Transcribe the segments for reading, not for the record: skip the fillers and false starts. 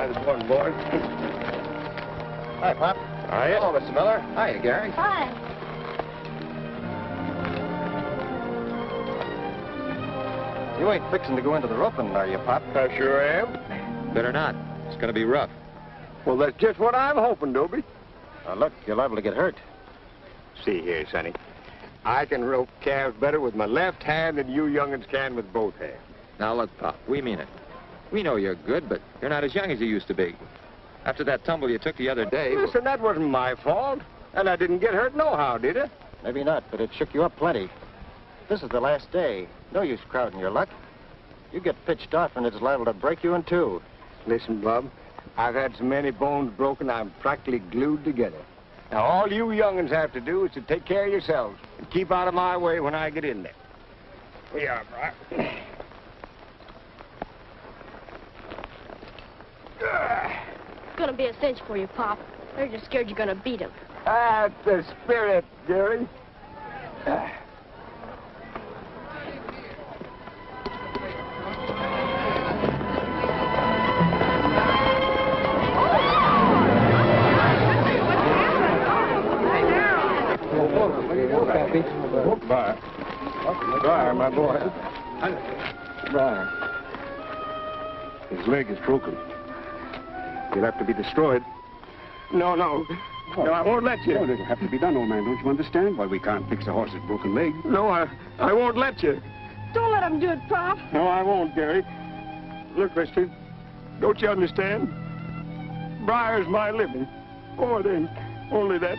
Hi this morning, boys. Hi, Pop. Hiya. Hello, Mr. Miller. Hiya, Gary. Hi. You ain't fixing to go into the roping, are you, Pop? I sure am. Better not. It's gonna be rough. Well, that's just what I'm hoping, Dobie. Now, look, you're liable to get hurt. See here, Sonny. I can rope calves better with my left hand than you young'uns can with both hands. Now look, Pop, we mean it. We know you're good, but you're not as young as you used to be. After that tumble you took the other day... Listen, that wasn't my fault. And I didn't get hurt nohow, did I? Maybe not, but it shook you up plenty. This is the last day. No use crowding your luck. You get pitched off and it's liable to break you in two. Listen, Bub, I've had so many bones broken I'm practically glued together. Now, all you young'uns have to do is to take care of yourselves and keep out of my way when I get in there. Here you are, Briar. It's gonna be a cinch for you, Pop. They're just scared you're gonna beat him. That's the spirit, Gary. Briar. Briar, my boy. Briar. His leg is broken. He'll have to be destroyed. No, I won't let you. No, it'll have to be done, old man. Don't you understand? Why, we can't fix a horse's broken leg. No, I won't let you. Don't let him do it, Pop. No, I won't, Gary. Look, mister, don't you understand? Briar's my living. More than only that.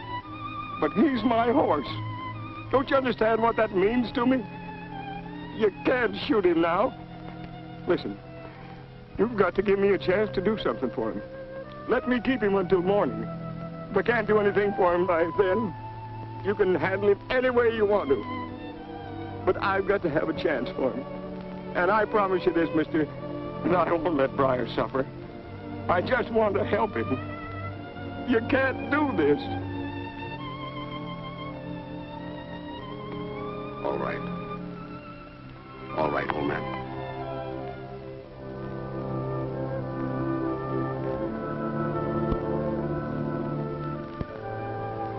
But he's my horse. Don't you understand what that means to me? You can't shoot him now. Listen, you've got to give me a chance to do something for him. Let me keep him until morning. If I can't do anything for him by then, you can handle him any way you want to. But I've got to have a chance for him. And I promise you this, mister, that I won't let Briar suffer. I just want to help him. You can't do this. All right. All right, old man.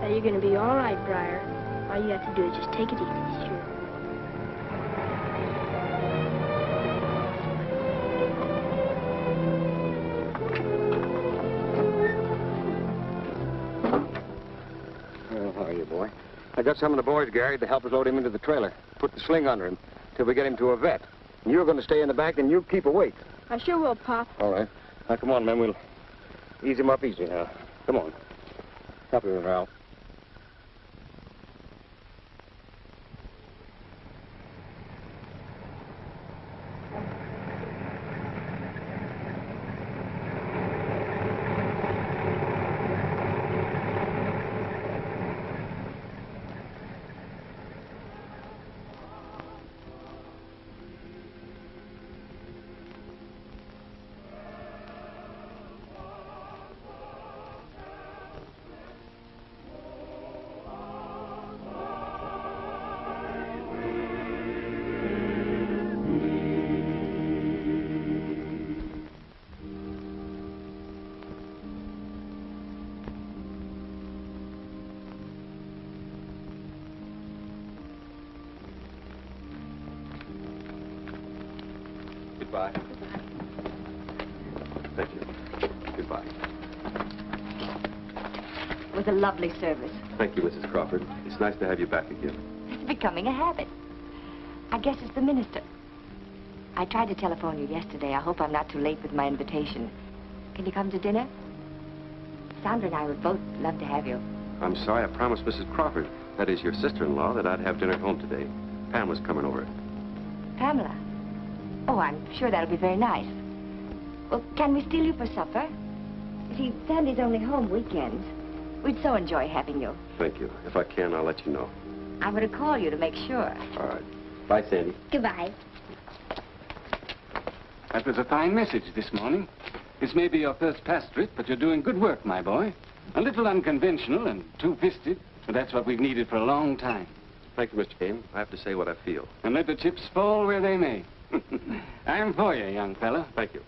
Now, you're gonna be all right, Briar. All you have to do is just take it easy, sure. Well, how are you, boy? I got some of the boys, Gary, to help us load him into the trailer. Put the sling under him till we get him to a vet. And you're going to stay in the back and you keep awake. I sure will, Pop. All right. Now, come on, men. We'll ease him up easy now. Come on. Help him, Ralph. Goodbye. Thank you. Goodbye. It was a lovely service. Thank you, Mrs. Crawford. It's nice to have you back again. It's becoming a habit. I guess it's the minister. I tried to telephone you yesterday. I hope I'm not too late with my invitation. Can you come to dinner? Sandra and I would both love to have you. I'm sorry. I promised Mrs. Crawford, that is your sister-in-law, that I'd have dinner at home today. Pam was coming over. Pamela? Oh, I'm sure that'll be very nice. Well, can we steal you for supper? You see, Sandy's only home weekends. We'd so enjoy having you. Thank you. If I can, I'll let you know. I'm going to call you to make sure. All right. Bye, Sandy. Goodbye. That was a fine message this morning. This may be your first past trip, but you're doing good work, my boy. A little unconventional and two-fisted, but that's what we've needed for a long time. Thank you, Mr. Kane. I have to say what I feel. And let the chips fall where they may. I'm for you, young fella. Thank you.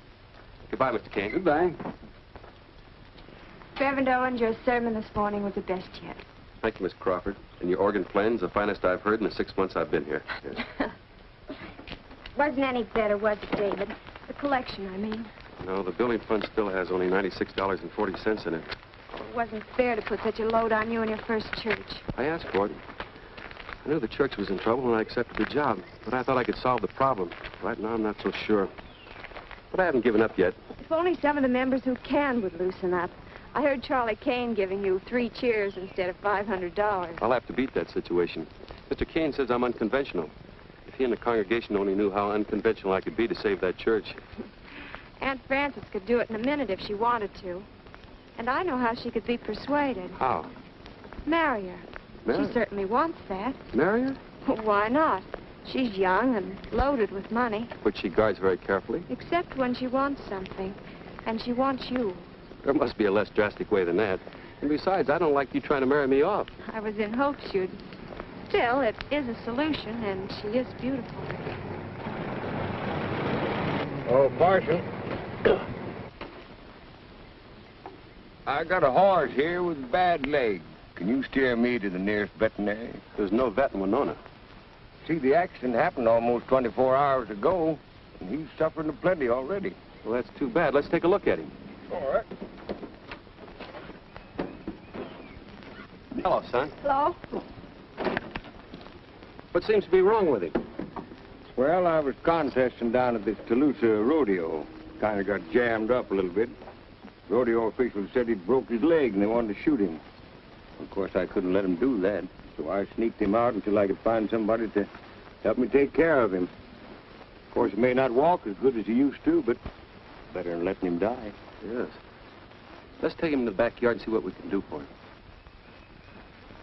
Goodbye, Mr. Kane. Goodbye. Reverend Owens, your sermon this morning was the best yet. Thank you, Miss Crawford. And your organ playing's the finest I've heard in the 6 months I've been here. Yes. Wasn't any better, was it, David? The collection, I mean. No, the building fund still has only $96.40 in it. It wasn't fair to put such a load on you in your first church. I asked for it. I knew the church was in trouble when I accepted the job, but I thought I could solve the problem. Right now, I'm not so sure. But I haven't given up yet. If only some of the members who can would loosen up. I heard Charlie Kane giving you 3 cheers instead of $500. I'll have to beat that situation. Mr. Kane says I'm unconventional. If he and the congregation only knew how unconventional I could be to save that church. Aunt Frances could do it in a minute if she wanted to. And I know how she could be persuaded. How? Marry her. Marry? She certainly wants that. Marry her? Well, why not? She's young and loaded with money. Which she guards very carefully. Except when she wants something. And she wants you. There must be a less drastic way than that. And besides, I don't like you trying to marry me off. I was in hopes you'd. Still, it is a solution, and she is beautiful. Oh, Parson. I got a horse here with a bad leg. Can you steer me to the nearest veterinary? There's no vet in Winona. See, the accident happened almost 24 hours ago, and he's suffering plenty already. Well, that's too bad. Let's take a look at him. All right. Hello, son. Hello? What seems to be wrong with him? Well, I was contesting down at this Toulouse rodeo. Kind of got jammed up a little bit. Rodeo officials said he'd broke his leg and they wanted to shoot him. Of course, I couldn't let him do that, so I sneaked him out until I could find somebody to help me take care of him. Of course, he may not walk as good as he used to, but better than letting him die. Yes. Let's take him in the backyard and see what we can do for him.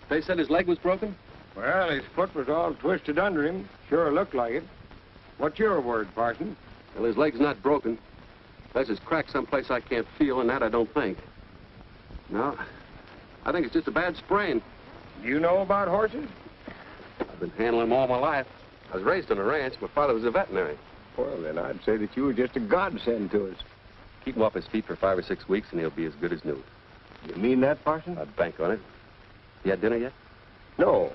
They said his leg was broken? Well, his foot was all twisted under him. Sure looked like it. What's your word, Parson? Well, his leg's not broken. There's his crack someplace I can't feel, and that I don't think. No, I think it's just a bad sprain. Do you know about horses? I've been handling them all my life. I was raised on a ranch. My father was a veterinary. Well, then I'd say that you were just a godsend to us. Keep him off his feet for 5 or 6 weeks, and he'll be as good as new. You mean that, Parson? I'd bank on it. You had dinner yet? No.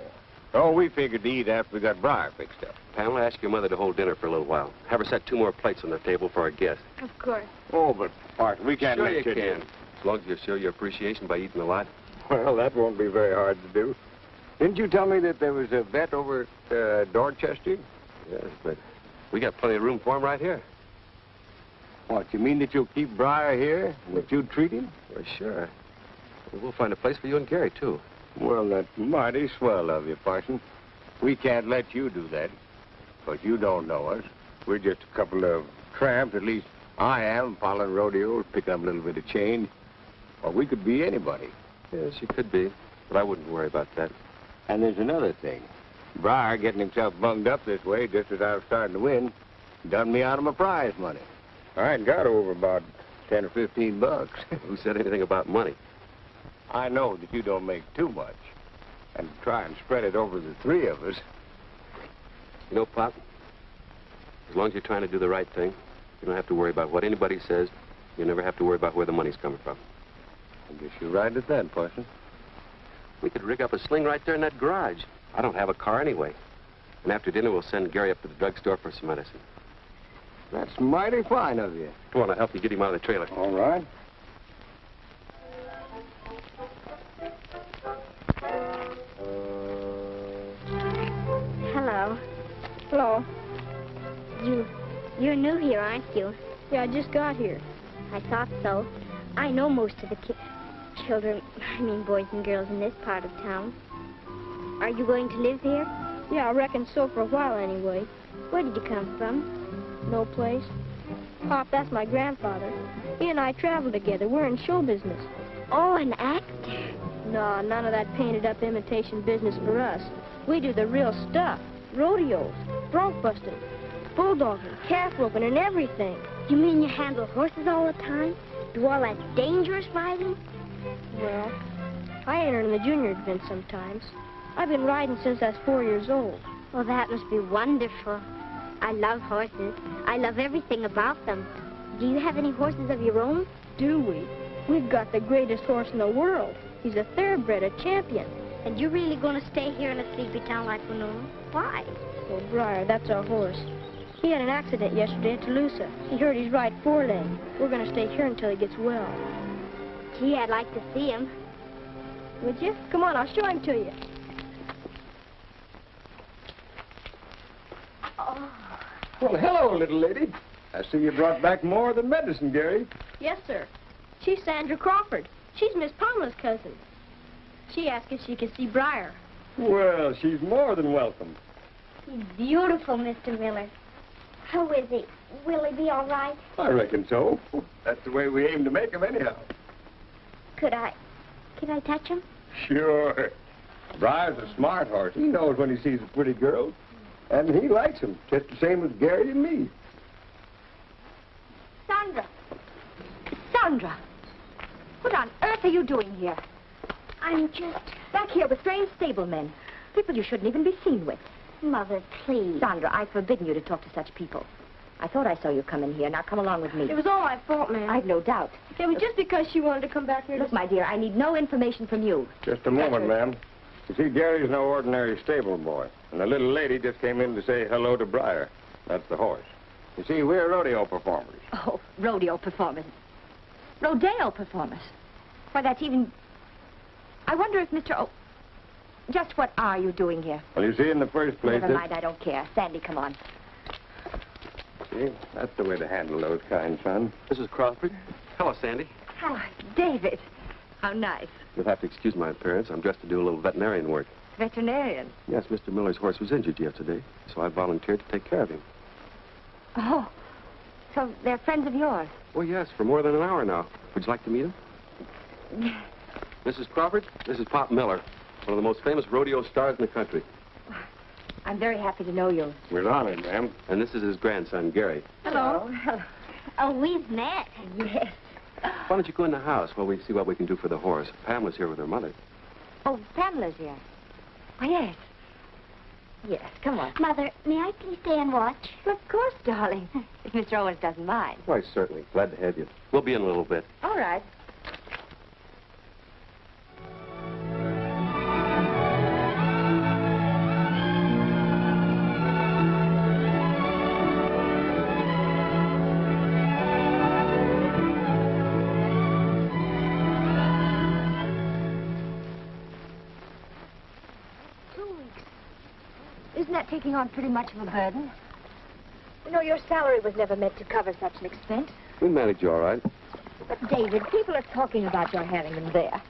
Oh, we figured to eat after we got Briar fixed up. Pamela, ask your mother to hold dinner for a little while. Have her set 2 more plates on the table for our guest. Of course. Oh, but, Parson, we can't Sure let you can. As long as you show your appreciation by eating a lot. Well, that won't be very hard to do. Didn't you tell me that there was a vet over at Dorchester? Yes, but we got plenty of room for him right here. What, you mean that you'll keep Briar here and that you'll treat him? Well, sure. We'll find a place for you and Gary, too. Well, that's mighty swell of you, Parson. We can't let you do that. But you don't know us. We're just a couple of tramps, at least I am, following rodeos, picking up a little bit of change. Well, we could be anybody. Yes, you could be, but I wouldn't worry about that. And there's another thing. Briar getting himself bunged up this way just as I was starting to win done me out of my prize money. I ain't got over about 10 or 15 bucks. Who said anything about money? I know that you don't make too much. And try and spread it over the 3 of us. You know, Pop, as long as you're trying to do the right thing, you don't have to worry about what anybody says. You never have to worry about where the money's coming from. I guess you're right at that, Parson. We could rig up a sling right there in that garage. I don't have a car anyway. And after dinner, we'll send Gary up to the drugstore for some medicine. That's mighty fine of you. Come on, I'll help you get him out of the trailer. All right. Hello. Hello. You're new here, aren't you? Yeah, I just got here. I thought so. I know most of the children, boys and girls in this part of town. Are you going to live here? Yeah, I reckon so for a while anyway. Where did you come from? No place. Pop, that's my grandfather. He and I travel together. We're in show business. Oh, an actor? No, none of that painted-up imitation business for us. We do the real stuff. Rodeos, bronc busting, bulldogging, calf roping, and everything. You mean you handle horses all the time? Do all that dangerous riding? Well, I enter in the junior event sometimes. I've been riding since I was 4 years old. Well, that must be wonderful. I love horses. I love everything about them. Do you have any horses of your own? Do we? We've got the greatest horse in the world. He's a thoroughbred, a champion. And you really going to stay here in a sleepy town like Winona? Why? Oh, Briar, that's our horse. He had an accident yesterday at Toulouse. He hurt his right foreleg. We're going to stay here until he gets well. Gee, I'd like to see him. Would you? Come on, I'll show him to you. Oh. Well, hello, little lady. I see you brought back more than medicine, Gary. Yes, sir. She's Sandra Crawford. She's Miss Pamela's cousin. She asked if she could see Briar. Well, she's more than welcome. He's beautiful, Mr. Miller. How is he? Will he be all right? I reckon so. That's the way we aim to make him anyhow. Can I touch him? Sure. Briar's a smart horse. He knows when he sees a pretty girl. And he likes them, just the same as Gary and me. Sandra! Sandra! What on earth are you doing here? I'm just... Back here with strange stablemen. People you shouldn't even be seen with. Mother, please. Sandra, I've forbidden you to talk to such people. I thought I saw you come in here. Now come along with me. It was all my fault, ma'am. I've no doubt. It was just because she wanted to come back here. Look, my dear, I need no information from you. Just a moment, ma'am. You see, Gary's no ordinary stable boy. And the little lady just came in to say hello to Briar. That's the horse. You see, we're rodeo performers. Oh, rodeo performers. Rodeo performers. Why, that's even... I wonder if Mr. O... Just what are you doing here? Well, you see, in the first place... Never mind, I don't care. Sandy, come on. See, that's the way to handle those kind, son. Mrs. Crawford. Hello, Sandy. Hi, David. How nice. You'll have to excuse my appearance. I'm dressed to do a little veterinarian work. Veterinarian? Yes, Mr. Miller's horse was injured yesterday, so I volunteered to take care of him. Oh, so they're friends of yours? Oh, yes, for more than an hour now. Would you like to meet him? Mrs. Crawford, this is Pop Miller, one of the most famous rodeo stars in the country. I'm very happy to know you. We're honored, ma'am. And this is his grandson, Gary. Hello. Oh, we've met. Yes. Why don't you go in the house while we see what we can do for the horse? Pamela's here with her mother. Oh, Pamela's here. Oh, yes. Yes, come on. Mother, may I please stay and watch? Of course, darling. If Mr. Owens doesn't mind. Why, certainly. Glad to have you. We'll be in a little bit. All right. Isn't that taking on pretty much of a burden? You know, your salary was never meant to cover such an expense. We'll manage you all right. But, David, people are talking about your having him there.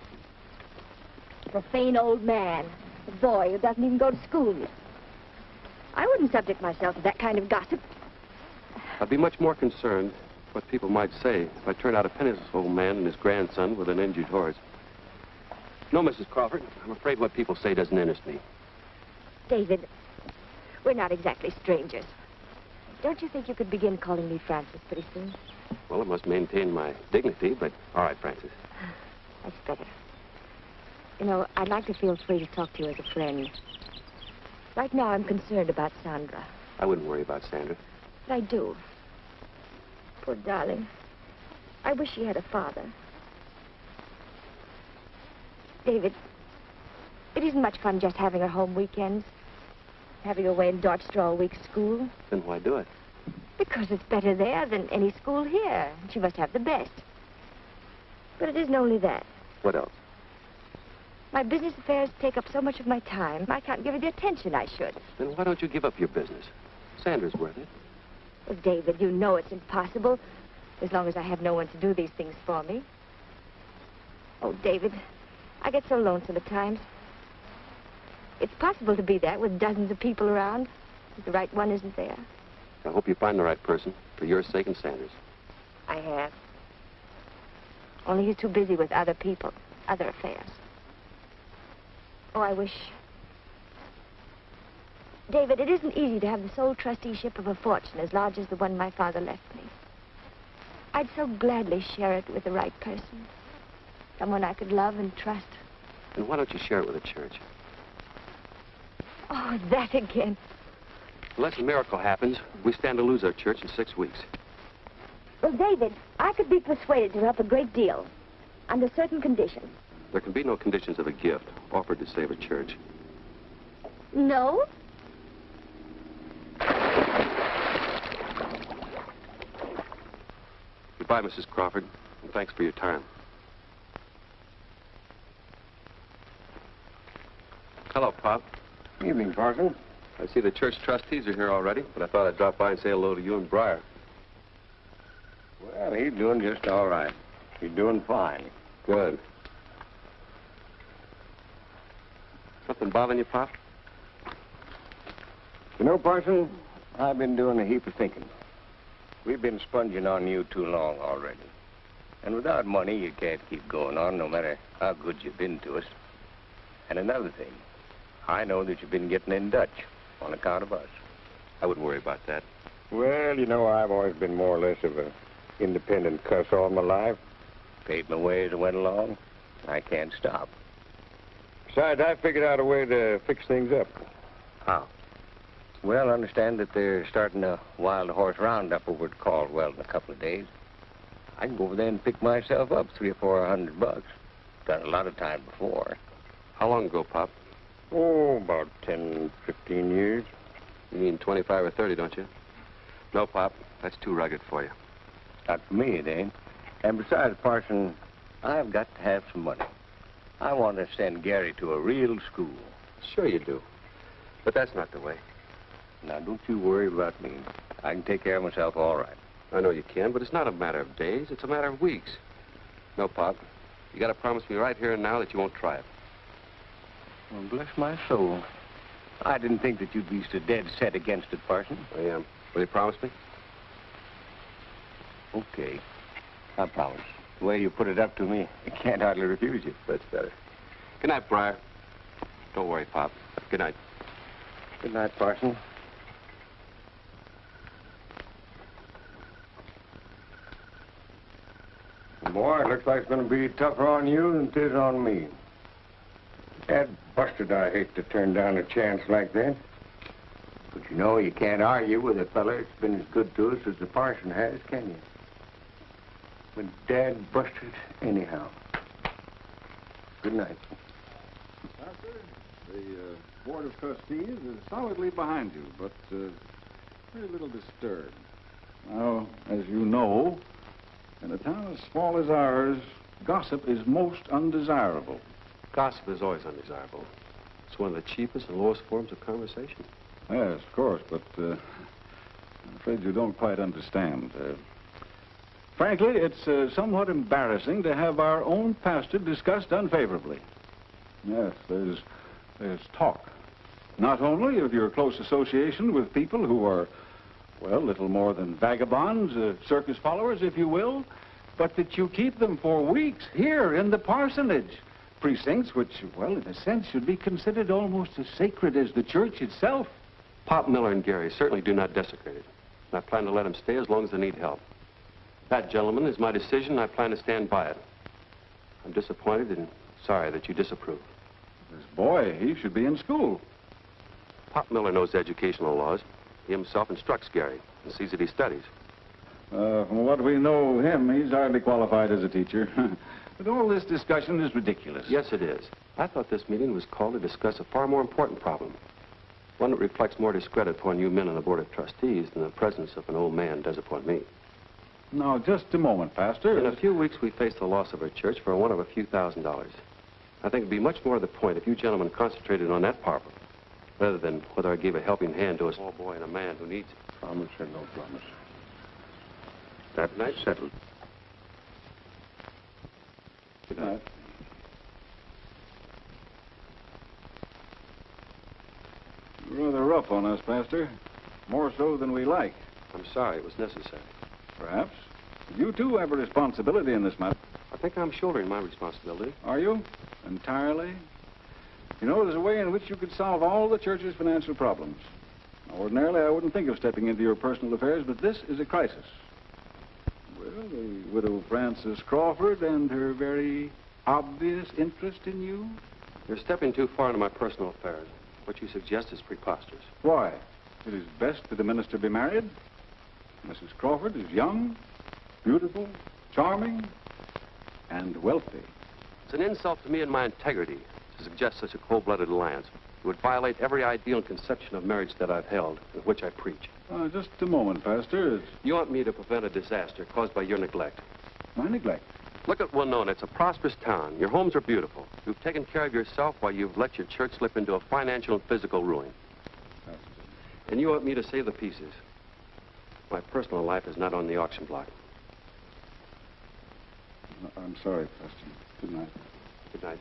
A profane old man. A boy who doesn't even go to school yet. I wouldn't subject myself to that kind of gossip. I'd be much more concerned what people might say if I turned out a penniless old man and his grandson with an injured horse. No, Mrs. Crawford, I'm afraid what people say doesn't interest me. David, we're not exactly strangers. Don't you think you could begin calling me Francis pretty soon? Well, I must maintain my dignity, but all right, Francis. That's better. You know, I'd like to feel free to talk to you as a friend. Right now, I'm concerned about Sandra. I wouldn't worry about Sandra. But I do. Poor darling. I wish she had a father. David, it isn't much fun just having her home weekends. Having her away in Dorchester all week at school. Then why do it? Because it's better there than any school here. She must have the best. But it isn't only that. What else? My business affairs take up so much of my time, I can't give her the attention I should. Then why don't you give up your business? Sandra's worth it. Well, David, you know it's impossible, as long as I have no one to do these things for me. Oh, David, I get so lonesome at times. It's possible to be that with dozens of people around, but the right one isn't there. I hope you find the right person, for your sake and Sandra's. I have. Only he's too busy with other people, other affairs. Oh, I wish... David, it isn't easy to have the sole trusteeship of a fortune as large as the one my father left me. I'd so gladly share it with the right person. Someone I could love and trust. Then why don't you share it with the church? Oh, that again. Unless a miracle happens, we stand to lose our church in 6 weeks. Well, David, I could be persuaded to help a great deal. under certain conditions. There can be no conditions of a gift offered to save a church. No? Goodbye, Mrs. Crawford, and thanks for your time. Hello, Pop. Evening, Parson. I see the church trustees are here already, but I thought I'd drop by and say hello to you and Briar. Well, he's doing just all right. He's doing fine. Good. Something bothering you, Pop? You know, Parson, I've been doing a heap of thinking. We've been sponging on you too long already. And without money, you can't keep going on, no matter how good you've been to us. And another thing, I know that you've been getting in Dutch on account of us. I wouldn't worry about that. Well, you know, I've always been more or less of an independent cuss all my life. Paid my way as I went along. I can't stop. Besides, I figured out a way to fix things up. How? Well, I understand that they're starting a wild horse roundup over at Caldwell in a couple of days. I can go over there and pick myself up $300 or $400. Done a lot of time before. How long ago, Pop? Oh, about 10, 15 years. You mean 25 or 30, don't you? No, Pop. That's too rugged for you. Not for me, it ain't. And besides, Parson, I've got to have some money. I want to send Gary to a real school. Sure you do. But that's not the way. Now, don't you worry about me. I can take care of myself all right. I know you can, but it's not a matter of days. It's a matter of weeks. No, Pop. You got to promise me right here and now that you won't try it. Well, bless my soul. I didn't think that you'd be so dead set against it, Parson. I am. Will you promise me? Okay. I promise. The way you put it up to me, I can't hardly refuse you. That's better. Good night, Briar. Don't worry, Pop. Good night. Good night, Parson. Boy, it looks like it's going to be tougher on you than it is on me. Dad busted, I hate to turn down a chance like that. But you know, you can't argue with a fella that's been as good to us as the parson has, can you? But Dad busted anyhow. Good night. Doctor, the Board of Trustees is solidly behind you, but very little disturbed. Now, as you know, in a town as small as ours, gossip is most undesirable. Gossip is always undesirable. It's one of the cheapest and lowest forms of conversation. Yes, of course, but I'm afraid you don't quite understand. Frankly, it's somewhat embarrassing to have our own pastor discussed unfavorably. Yes, there's talk. Not only of your close association with people who are, well, little more than vagabonds, circus followers, if you will, but that you keep them for weeks here in the parsonage. Precincts which, well, in a sense, should be considered almost as sacred as the church itself. Pop Miller and Gary certainly do not desecrate it. And I plan to let them stay as long as they need help. That, gentlemen, is my decision, and I plan to stand by it. I'm disappointed and sorry that you disapprove. This boy, he should be in school. Pop Miller knows educational laws. He himself instructs Gary and sees that he studies. From what we know of him, he's hardly qualified as a teacher. But all this discussion is ridiculous. Yes, it is. I thought this meeting was called to discuss a far more important problem. One that reflects more discredit upon you men on the Board of Trustees than the presence of an old man does upon me. Now, just a moment, Pastor. In a few weeks, we face the loss of our church for one of a few $1,000s. I think it'd be much more to the point if you gentlemen concentrated on that problem, rather than whether I gave a helping hand to a small boy and a man who needs it. Promise or no promise. That night settled. Good night. You're rather rough on us, Pastor. More so than we like. I'm sorry. It was necessary. Perhaps. You, too, have a responsibility in this matter. I think I'm shouldering my responsibility. Are you? Entirely? You know, there's a way in which you could solve all the church's financial problems. Now, ordinarily, I wouldn't think of stepping into your personal affairs, but this is a crisis. Well, the widow Frances Crawford and her very obvious interest in you? You're stepping too far into my personal affairs. What you suggest is preposterous. Why? It is best that a minister be married. Mrs. Crawford is young, beautiful, charming, and wealthy. It's an insult to me and my integrity to suggest such a cold-blooded alliance. It would violate every ideal and conception of marriage that I've held, and which I preach. Just a moment, Pastor. You want me to prevent a disaster caused by your neglect. My neglect? Look at Winona. It's a prosperous town. Your homes are beautiful. You've taken care of yourself while you've let your church slip into a financial and physical ruin. And you want me to save the pieces. My personal life is not on the auction block. I'm sorry, Pastor. Good night. Good night.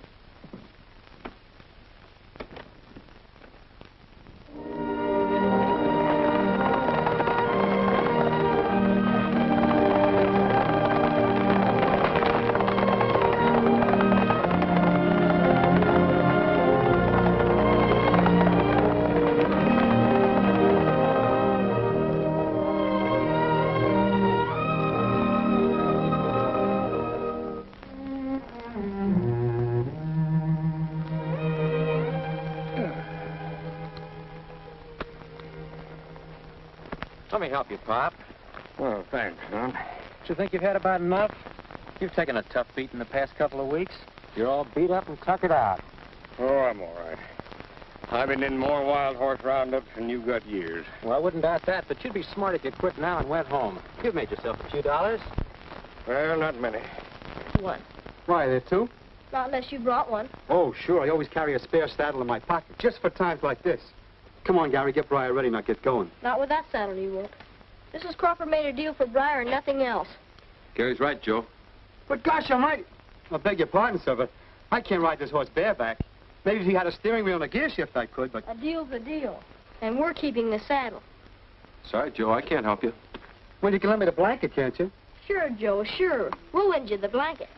Let me help you, Pop. Well, thanks, son. Don't you think you've had about enough? You've taken a tough beat in the past couple of weeks. You're all beat up and tuckered out. Oh, I'm all right. I've been in more wild horse roundups than you've got years. Well, I wouldn't doubt that, but you'd be smart if you quit now and went home. You've made yourself a few dollars. Well, not many. What? Why, there two? Not unless you brought one. Oh, sure. I always carry a spare saddle in my pocket, just for times like this. Come on, Gary, get Briar ready and I'll get going. Not with that saddle, you won't. Mrs. Crawford made a deal for Briar and nothing else. Gary's right, Joe. But gosh almighty, I beg your pardon, sir, but I can't ride this horse bareback. Maybe if he had a steering wheel and a gear shift, I could, but... A deal's a deal. And we're keeping the saddle. Sorry, Joe, I can't help you. Well, you can lend me the blanket, can't you? Sure, Joe, sure. We'll lend you the blanket.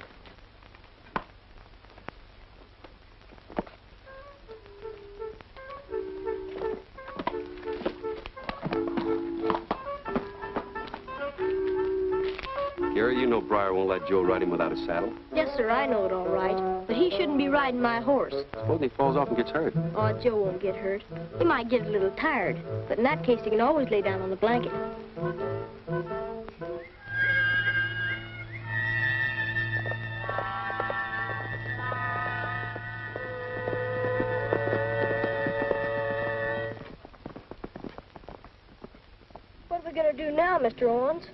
Gary, you know Briar won't let Joe ride him without a saddle. Yes, sir, I know it all right. But he shouldn't be riding my horse. Supposing he falls off and gets hurt. Oh, Joe won't get hurt. He might get a little tired. But in that case, he can always lay down on the blanket. What are we going to do now, Mr. Owens?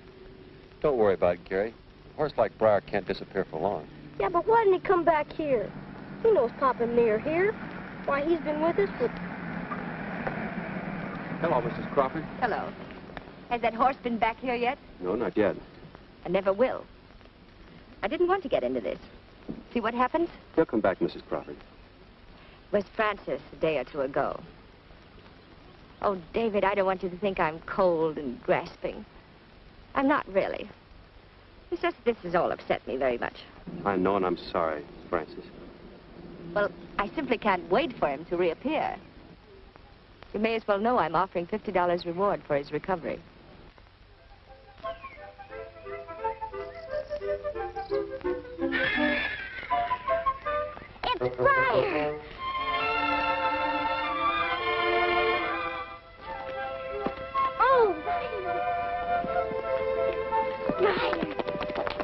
Don't worry about it, Gary. A horse like Briar can't disappear for long. Yeah, but why didn't he come back here? He knows Papa and me are here. Why, he's been with us for... Hello, Mrs. Crawford. Hello. Has that horse been back here yet? No, not yet. I never will. I didn't want to get into this. See what happens? He'll come back, Mrs. Crawford. Where's Francis a day or two ago? Oh, David, I don't want you to think I'm cold and grasping. I'm not really. It's just this has all upset me very much. I know, and I'm sorry, Francis. Well, I simply can't wait for him to reappear. You may as well know I'm offering $50 reward for his recovery. It's Briar! Oh, Briar!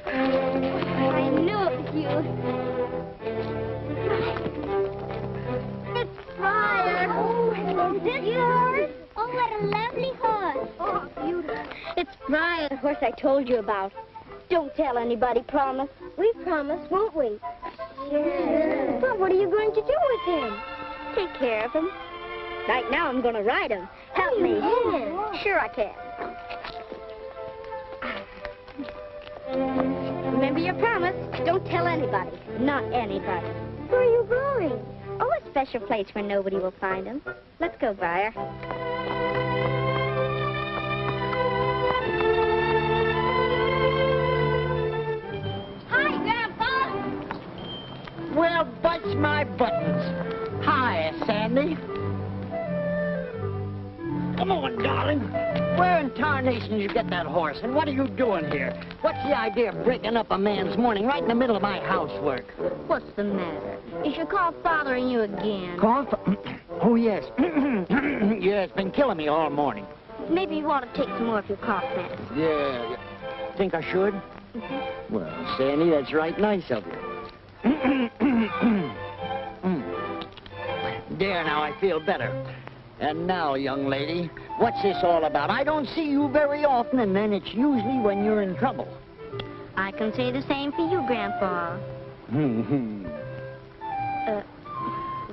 I knew it was you. It's Briar. Oh, is this yours? Oh, what a lovely horse. Oh, beautiful. It's Briar, the horse I told you about. Don't tell anybody, promise. We promise, won't we? Sure. But what are you going to do with him? Take care of him. Right now, I'm going to ride him. Help me. Yeah. Sure I can. Remember your promise. Don't tell anybody. Not anybody. Where are you going? Oh, a special place where nobody will find him. Let's go, Briar. Hi, Grandpa. Well, bunch my buttons. Hi, Sandy. Come on, darling. Where in tarnation did you get that horse, and what are you doing here? What's the idea of breaking up a man's morning right in the middle of my housework? What's the matter? Is your cough bothering you again? Cough? Oh, yes. Yeah, it's been killing me all morning. Maybe you want to take some more of your cough medicine. Yeah. Think I should? Well, Sandy, that's right nice of you. There, now I feel better. And now, young lady, what's this all about? I don't see you very often, and then it's usually when you're in trouble. I can say the same for you, Grandpa.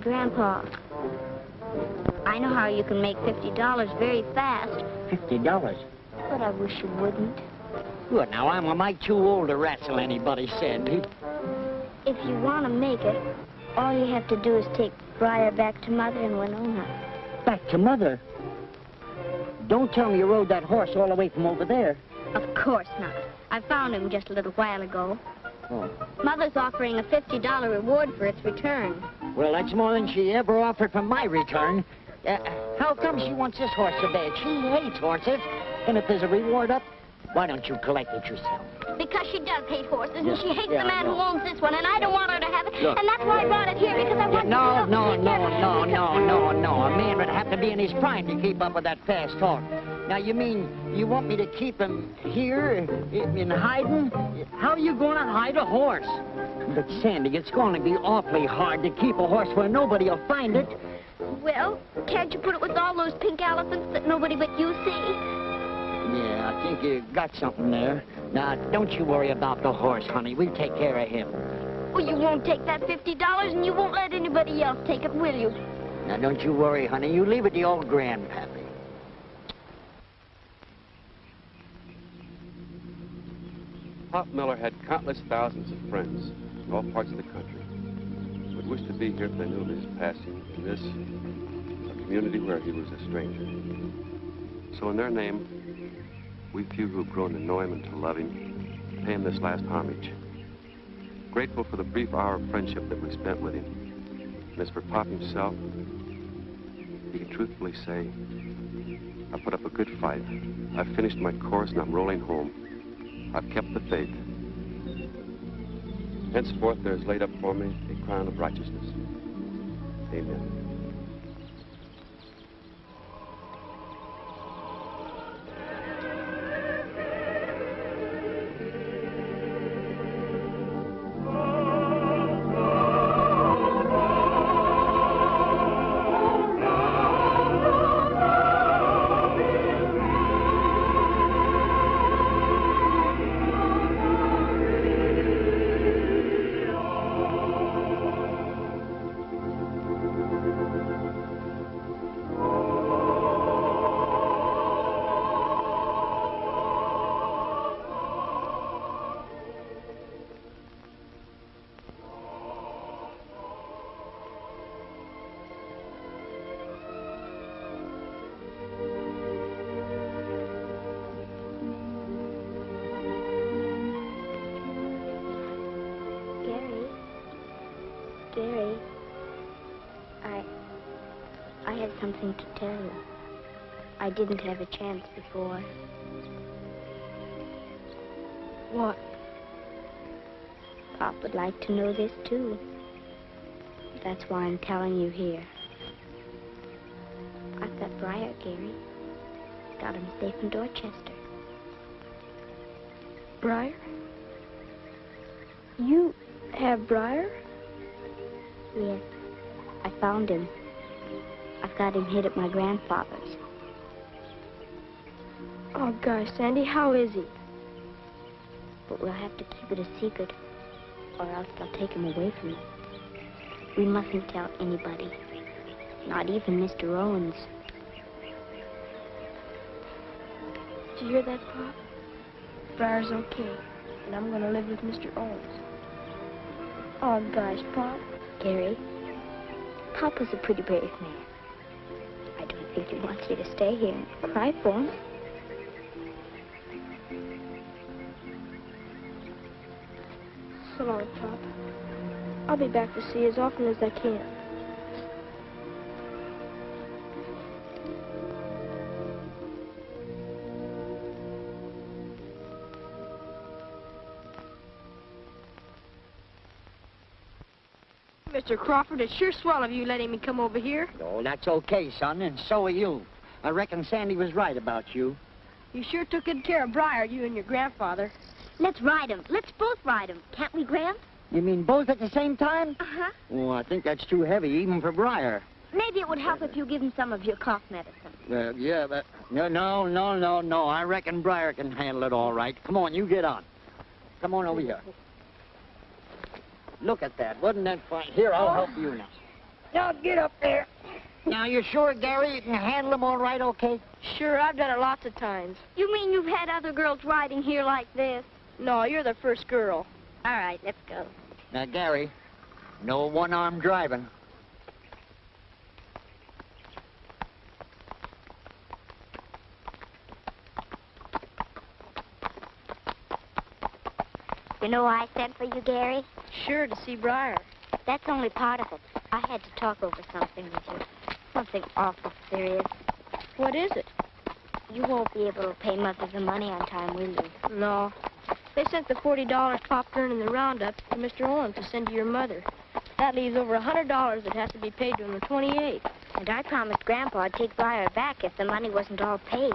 Grandpa, I know how you can make $50 very fast. $50? But I wish you wouldn't. Good, now am I too old to wrestle anybody, Sandy? If you want to make it, all you have to do is take Briar back to Mother in Winona. Back to Mother? Don't tell me you rode that horse all the way from over there. Of course not. I found him just a little while ago. Oh. Mother's offering a $50 reward for its return. Well, that's more than she ever offered for my return. How come she wants this horse so bad? She hates horses. And if there's a reward up, why don't you collect it yourself? Because she does hate horses, and she hates Yeah, the man I know. who owns this one, and I don't want her to have it. Look. And that's why I brought it here, because I want No. you to... A man would have to be in his prime to keep up with that fast talk. Now, you mean you want me to keep him here in hiding? How are you going to hide a horse? But, Sandy, it's going to be awfully hard to keep a horse where nobody will find it. Well, can't you put it with all those pink elephants that nobody but you see? Yeah, I think you got something there. Now, don't you worry about the horse, honey. We'll take care of him. Well, you won't take that $50, and you won't let anybody else take it, will you? Now, don't you worry, honey. You leave it to old Grandpappy. Pop Miller had countless thousands of friends in all parts of the country who would wish to be here if they knew of his passing in this, a community where he was a stranger. So in their name, we few who've grown to know him and to love him, pay him this last homage. Grateful for the brief hour of friendship that we spent with him. And as for Pop himself, he can truthfully say, I put up a good fight. I've finished my course and I'm rolling home. I've kept the faith. Henceforth there is laid up for me a crown of righteousness. Amen. Gary, I had something to tell you. I didn't have a chance before. What? Pop would like to know this, too. That's why I'm telling you here. I've got Briar, Gary. Got him safe in Dorchester. Briar? You have Briar? Yes, I found him. I've got him hid at my grandfather's. Oh, gosh, Sandy, how is he? But we'll have to keep it a secret, or else they'll take him away from us. We mustn't tell anybody, not even Mr. Owens. Did you hear that, Pop? Briar's okay, and I'm gonna live with Mr. Owens. Oh, gosh, Pop. Gary, Pop was a pretty brave man. I don't think he wants you to stay here and cry for him. So long, Pop. I'll be back to see you as often as I can. Mr. Crawford, it's sure swell of you letting me come over here. Oh, that's okay, son, and so are you. I reckon Sandy was right about you. You sure took good care of Briar, you and your grandfather. Let's ride him. Let's both ride him. Can't we, Graham? You mean both at the same time? Uh-huh. Oh, I think that's too heavy, even for Briar. Maybe it would help if you give him some of your cough medicine. Yeah, but... No. I reckon Briar can handle it all right. Come on, you get on. Come on over here. Look at that. Wasn't that fine? Here, I'll help you now. Now, get up there. Now, you're sure, Gary, you can handle him all right, okay? Sure, I've done it lots of times. You mean you've had other girls riding here like this? No, you're the first girl. All right, let's go. Now, Gary, no one-arm driving. You know why I sent for you, Gary? Sure, to see Briar. That's only part of it. I had to talk over something with you. Something awful serious. What is it? You won't be able to pay Mother the money on time, will you? No. They sent the $40 Pop during the roundup to Mr. Owens to send to your mother. That leaves over $100 that has to be paid to him the 28th. And I promised Grandpa I'd take Briar back if the money wasn't all paid.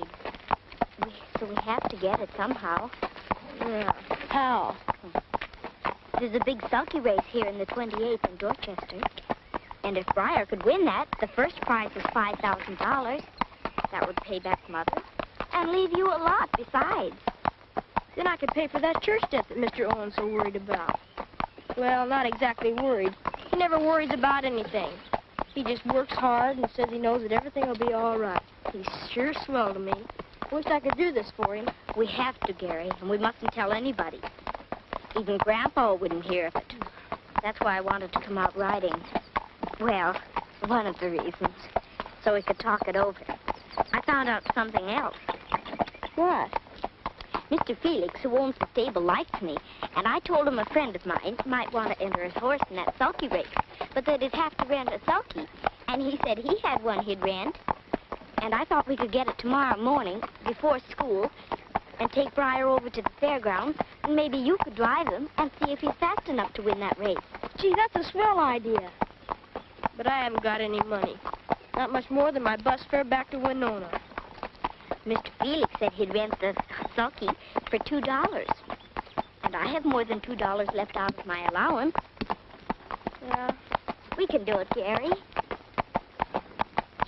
So we have to get it somehow. Yeah. How? There's a big sulky race here in the 28th in Dorchester. And if Briar could win that, the first prize is $5,000. That would pay back Mother and leave you a lot besides. Then I could pay for that church debt that Mr. Owens so worried about. Well, not exactly worried. He never worries about anything. He just works hard and says he knows that everything will be all right. He's sure swell to me. Wish I could do this for him. We have to, Gary, and we mustn't tell anybody. Even Grandpa wouldn't hear of it. That's why I wanted to come out riding. Well, one of the reasons. So we could talk it over. I found out something else. What? Mr. Felix, who owns the stable, likes me, and I told him a friend of mine might want to enter his horse in that sulky race, but that he'd have to rent a sulky. And he said he had one he'd rent, and I thought we could get it tomorrow morning before school and take Briar over to the fairgrounds, and maybe you could drive him and see if he's fast enough to win that race. Gee, that's a swell idea. But I haven't got any money. Not much more than my bus fare back to Winona. Mr. Felix said he'd rent the sulky for $2. And I have more than $2 left out of my allowance. Yeah. We can do it, Gary.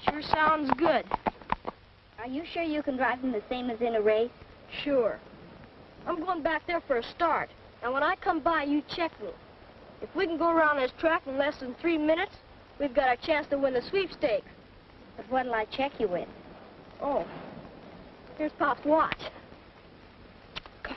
Sure sounds good. Are you sure you can drive him the same as in a race? Sure. I'm going back there for a start. And when I come by, you check me. If we can go around this track in less than 3 minutes, we've got a chance to win the sweepstakes. But what'll I check you with? Oh. Here's Pop's watch. Come.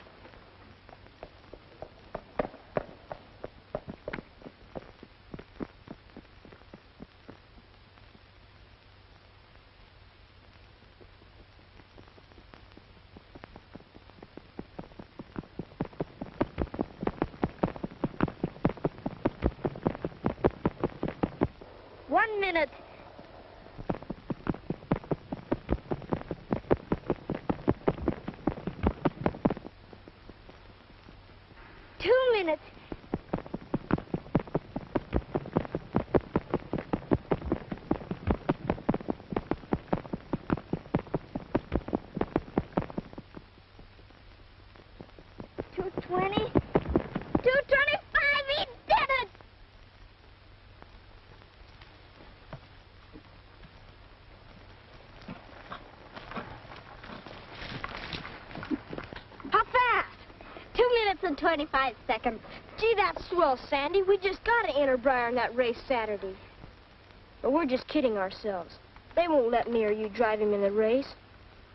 One minute. Minutes. $2.20. $2.25. He did it. How fast? 2 minutes and 25 seconds. Gee, that's swell, Sandy. We just got to enter Briar in that race Saturday. But we're just kidding ourselves. They won't let me or you drive him in the race.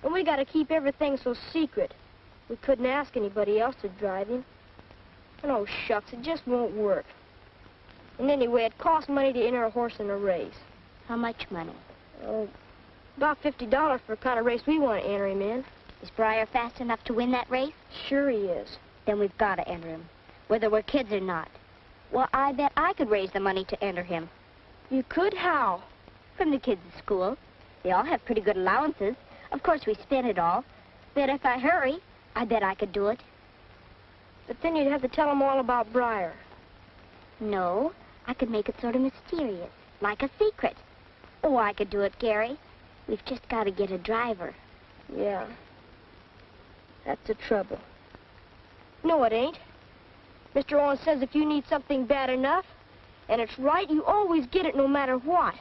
And we got to keep everything so secret. We couldn't ask anybody else to drive him. And oh, shucks, it just won't work. And anyway, it costs money to enter a horse in a race. How much money? Oh, about $50 for the kind of race we want to enter him in. Is Briar fast enough to win that race? Sure he is. Then we've got to enter him, whether we're kids or not. Well, I bet I could raise the money to enter him. You could? How? From the kids at school. They all have pretty good allowances. Of course, we spend it all. But if I hurry, I bet I could do it. But then you'd have to tell them all about Briar. No, I could make it sort of mysterious, like a secret. Oh, I could do it, Gary. We've just got to get a driver. Yeah. That's the trouble. No, it ain't. Mr. Owens says if you need something bad enough, and it's right, you always get it no matter what.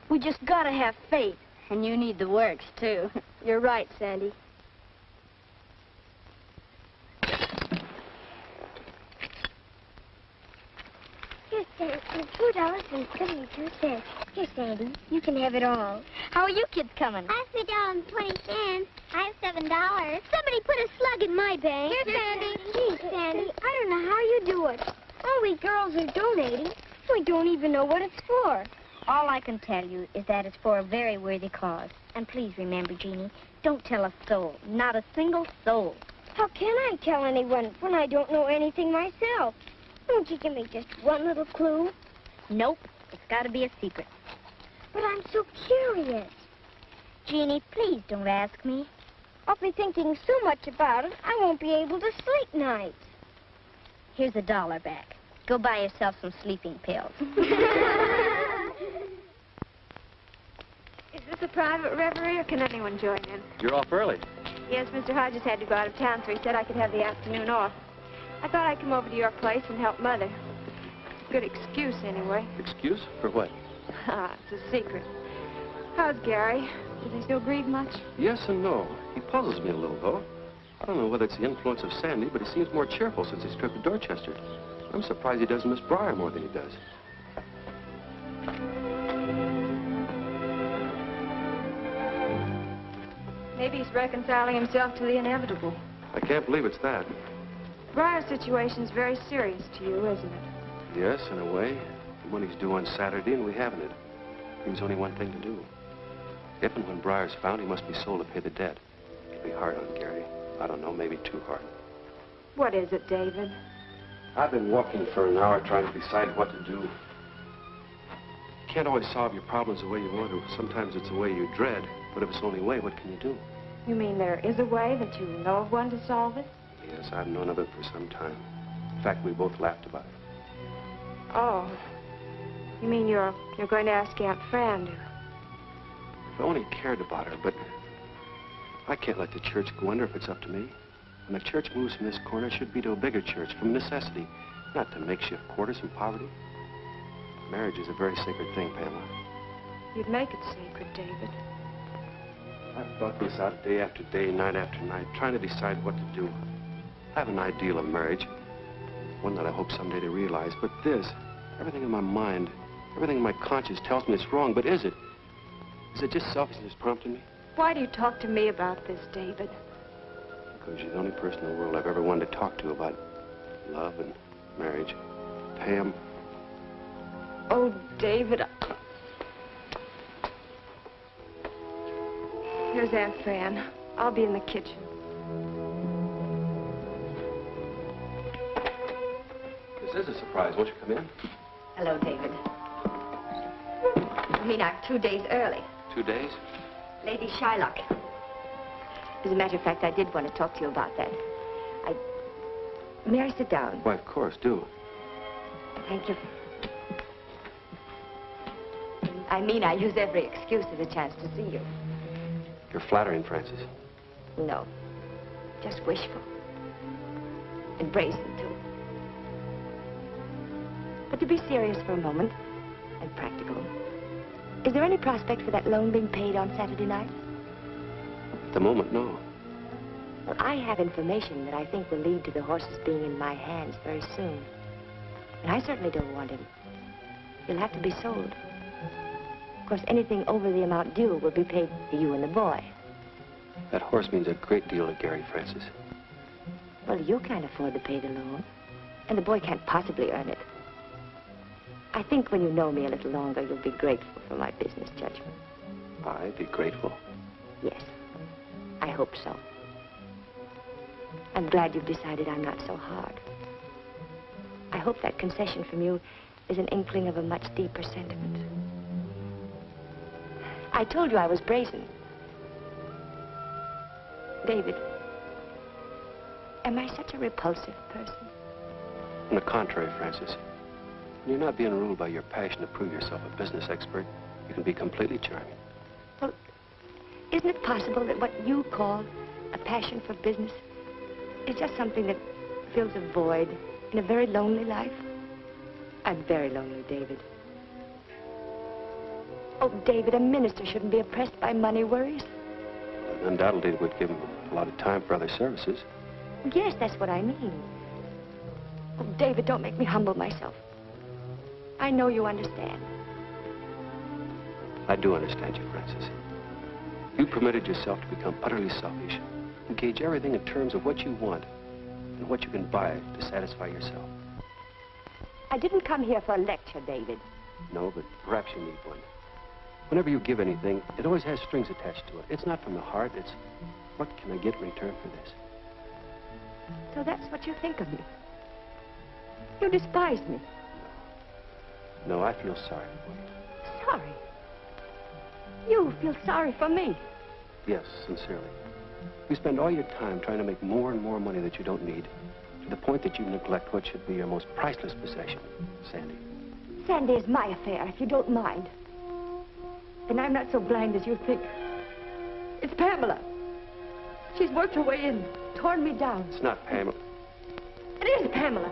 We just gotta have faith. And you need the works, too. You're right, Sandy. Here's $2.72. Here, Sandy, you can have it all. How are you kids coming? I have $3.20. I have $7. Somebody put a slug in my bank. Here, Sandy. Gee, Sandy, I don't know how you do it. All we girls are donating. We don't even know what it's for. All I can tell you is that it's for a very worthy cause. And please remember, Jeannie, don't tell a soul. Not a single soul. How can I tell anyone when I don't know anything myself? Won't you give me just one little clue? Nope. It's got to be a secret. But I'm so curious. Jeannie, please don't ask me. I'll be thinking so much about it, I won't be able to sleep nights. Here's $1 back. Go buy yourself some sleeping pills. Is this a private reverie, or can anyone join in? You're off early. Yes, Mr. Hodges had to go out of town, so he said I could have the afternoon off. I thought I'd come over to your place and help Mother. Good excuse, anyway. Excuse? For what? It's a secret. How's Gary? Does he still grieve much? Yes and no. He puzzles me a little, though. I don't know whether it's the influence of Sandy, but he seems more cheerful since his trip to Dorchester. I'm surprised he doesn't miss Briar more than he does. Maybe he's reconciling himself to the inevitable. I can't believe it's that. Briar's situation's very serious to you, isn't it? Yes, in a way. The money's due on Saturday, and we haven't it. Leaves only one thing to do. If and when Briar's found, he must be sold to pay the debt. It'll be hard on Gary. I don't know, maybe too hard. What is it, David? I've been walking for an hour trying to decide what to do. You can't always solve your problems the way you want to. Sometimes it's the way you dread. But if it's the only way, what can you do? You mean there is a way, that you know of one to solve it? Yes, I've known of it for some time. In fact, we both laughed about it. Oh. You mean you're going to ask Aunt Fran to... If I only cared about her, but I can't let the church go under if it's up to me. When the church moves from this corner, it should be to a bigger church, from necessity, not to makeshift quarters from poverty. Marriage is a very sacred thing, Pamela. You'd make it sacred, David. I've thought this out day after day, night after night, trying to decide what to do. I have an ideal of marriage, one that I hope someday to realize, but this, everything in my mind, everything in my conscience tells me it's wrong, but is it? Is it just selfishness prompting me? Why do you talk to me about this, David? Because you're the only person in the world I've ever wanted to talk to about love and marriage. Pam. Oh, David. Here's Aunt Fran. I'll be in the kitchen. This is a surprise. Won't you come in? Hello, David. You mean I'm 2 days early? 2 days? Lady Shylock. As a matter of fact, I did want to talk to you about that. May I sit down? Why, of course, do. Thank you. I mean, I use every excuse as a chance to see you. You're flattering, Francis. No. Just wishful. And brazen, too. But to be serious for a moment, and practical, is there any prospect for that loan being paid on Saturday night? At the moment, no. Well, I have information that I think will lead to the horses being in my hands very soon. And I certainly don't want him. He'll have to be sold. Of course, anything over the amount due will be paid to you and the boy. That horse means a great deal to Gary, Francis. Well, you can't afford to pay the loan, and the boy can't possibly earn it. I think when you know me a little longer, you'll be grateful for my business judgment. I'd be grateful. Yes, I hope so. I'm glad you've decided I'm not so hard. I hope that concession from you is an inkling of a much deeper sentiment. I told you I was brazen. David, am I such a repulsive person? On the contrary, Francis. When you're not being ruled by your passion to prove yourself a business expert, you can be completely charming. Well, isn't it possible that what you call a passion for business is just something that fills a void in a very lonely life? I'm very lonely, David. Oh, David, a minister shouldn't be oppressed by money worries. Undoubtedly, it would give him a lot of time for other services. Yes, that's what I mean. Oh, David, don't make me humble myself. I know you understand. I do understand you, Francis. You permitted yourself to become utterly selfish. You gauge everything in terms of what you want and what you can buy to satisfy yourself. I didn't come here for a lecture, David. No, but perhaps you need one. Whenever you give anything, it always has strings attached to it. It's not from the heart, it's what can I get in return for this? So that's what you think of me. You despise me. No, I feel sorry for you. Sorry? You feel sorry for me? Yes, sincerely. You spend all your time trying to make more and more money that you don't need, to the point that you neglect what should be your most priceless possession, Sandy. Sandy is my affair, if you don't mind. And I'm not so blind as you think. It's Pamela. She's worked her way in, torn me down. It's not Pamela. It is Pamela.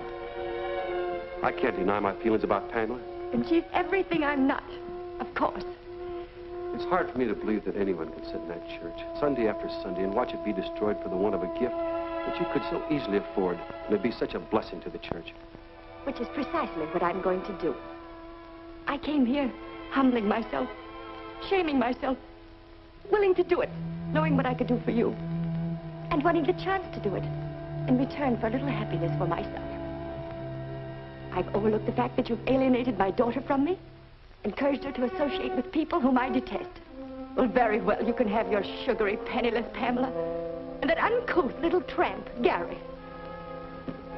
I can't deny my feelings about Pamela. And she's everything I'm not, of course. It's hard for me to believe that anyone can sit in that church, Sunday after Sunday, and watch it be destroyed for the want of a gift that you could so easily afford, and it'd be such a blessing to the church. Which is precisely what I'm going to do. I came here humbling myself, shaming myself, willing to do it, knowing what I could do for you, and wanting the chance to do it in return for a little happiness for myself. I've overlooked the fact that you've alienated my daughter from me, encouraged her to associate with people whom I detest. Well, very well, you can have your sugary, penniless Pamela, and that uncouth little tramp, Gary.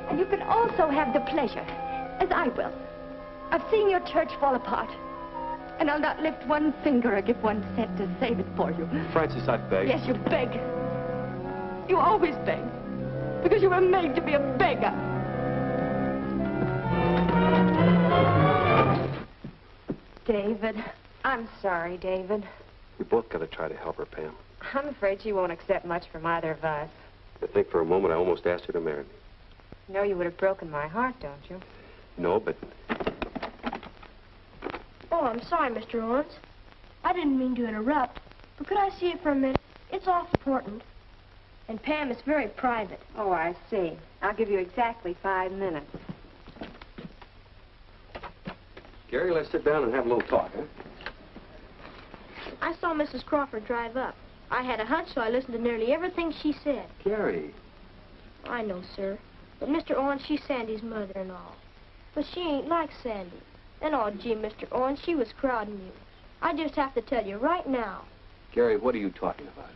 And you can also have the pleasure, as I will, of seeing your church fall apart. And I'll not lift one finger or give 1 cent to save it for you. Francis, I beg. Yes, you beg. You always beg, because you were made to be a beggar. David, I'm sorry, David. We both got to try to help her, Pam. I'm afraid she won't accept much from either of us. I think for a moment I almost asked her to marry me. You know you would have broken my heart, don't you? No, but... Oh, I'm sorry, Mr. Owens. I didn't mean to interrupt, but could I see it for a minute? It's awful important. And Pam, it's very private. Oh, I see. I'll give you exactly 5 minutes. Gary, let's sit down and have a little talk, huh? I saw Mrs. Crawford drive up. I had a hunch, so I listened to nearly everything she said. Gary. I know, sir. But Mr. Owens, she's Sandy's mother and all. But she ain't like Sandy. And oh, gee, Mr. Owens, she was crowding you. I just have to tell you right now. Gary, what are you talking about?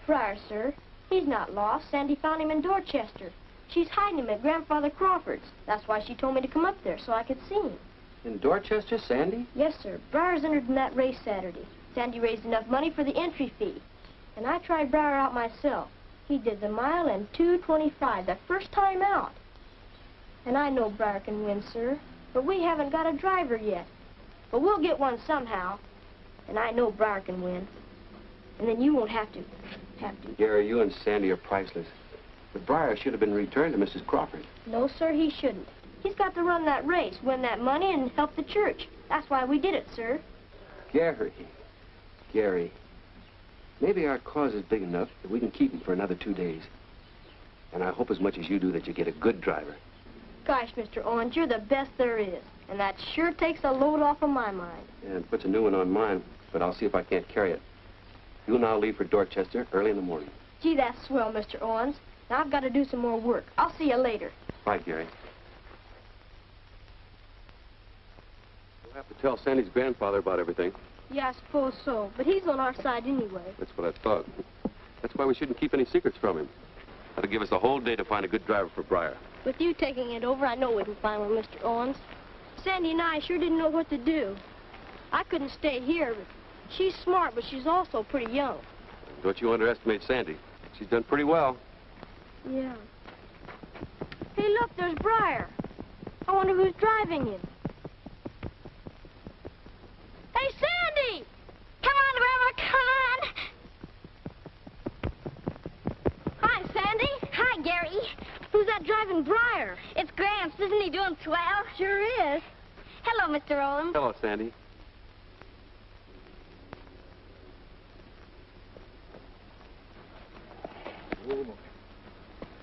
Friar, sir. He's not lost. Sandy found him in Dorchester. She's hiding him at Grandfather Crawford's. That's why she told me to come up there, so I could see him. In Dorchester, Sandy? Yes, sir. Briar's entered in that race Saturday. Sandy raised enough money for the entry fee. And I tried Briar out myself. He did the mile in 2:25, the first time out. And I know Briar can win, sir. But we haven't got a driver yet. But we'll get one somehow. And I know Briar can win. And then you won't have to. Gary, you and Sandy are priceless. But Briar should have been returned to Mrs. Crawford. No, sir, he shouldn't. He's got to run that race, win that money, and help the church. That's why we did it, sir. Gary, maybe our cause is big enough that we can keep him for another 2 days. And I hope as much as you do that you get a good driver. Gosh, Mr. Owens, you're the best there is. And that sure takes a load off of my mind. Yeah, it puts a new one on mine, but I'll see if I can't carry it. You and I'll leave for Dorchester early in the morning. Gee, that's swell, Mr. Owens. Now I've got to do some more work. I'll see you later. Bye, Gary. We'll have to tell Sandy's grandfather about everything. Yeah, I suppose so. But he's on our side anyway. That's what I thought. That's why we shouldn't keep any secrets from him. That'll give us a whole day to find a good driver for Briar. With you taking it over, I know we can find one, Mr. Owens. Sandy and I sure didn't know what to do. I couldn't stay here, but she's smart, but she's also pretty young. Don't you underestimate Sandy. She's done pretty well. Yeah. Hey, look, there's Briar. I wonder who's driving him. Hey, Sandy! Come on, Grandma, come on! Hi, Sandy. Hi, Gary. Who's that driving Briar? isn't he doing swell? Sure is. Hello, Mr. Owens. Hello, Sandy.